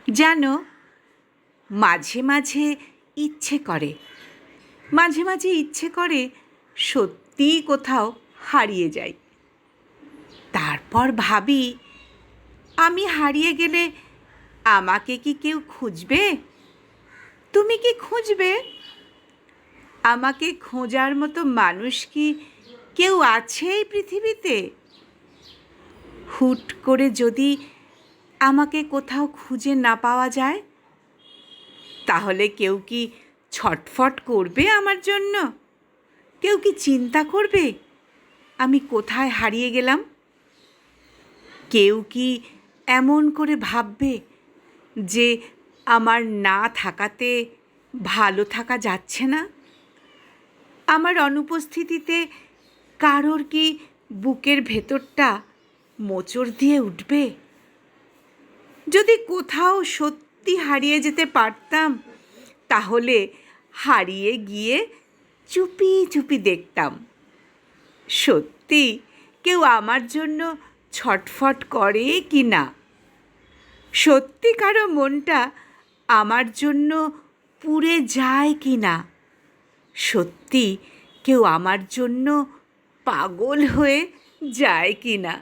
জানো, মাঝে মাঝে ইচ্ছে করে সত্যিই কোথাও হারিয়ে যাই। তারপর ভাবি, আমি হারিয়ে গেলে আমাকে কি কেউ খুঁজবে? তুমি কি খুঁজবে? আমাকে খোঁজার মতো মানুষ কি কেউ আছে এই পৃথিবীতে? হুট করে যদি আমাকে কোথাও খুঁজে না পাওয়া যায়, তাহলে কেউ কি ছটফট করবে আমার জন্য? কেউ কি চিন্তা করবে আমি কোথায় হারিয়ে গেলাম? কেউ কি এমন করে ভাববে যে আমার না থাকাতে ভালো থাকা যাচ্ছে না? আমার অনুপস্থিতিতে কারোর কি বুকের ভেতরটা মোচড় দিয়ে উঠবে? যদি কোথাও সত্যি হারিয়ে যেতে পারতাম, তাহলে হারিয়ে গিয়ে চুপি চুপি দেখতাম সত্যি কেউ আমার জন্য ছটফট করে কি না, সত্যি কারো মনটা আমার জন্য পুড়ে যায় কি না, সত্যি কেউ আমার জন্য পাগল হয়ে যায় কি না।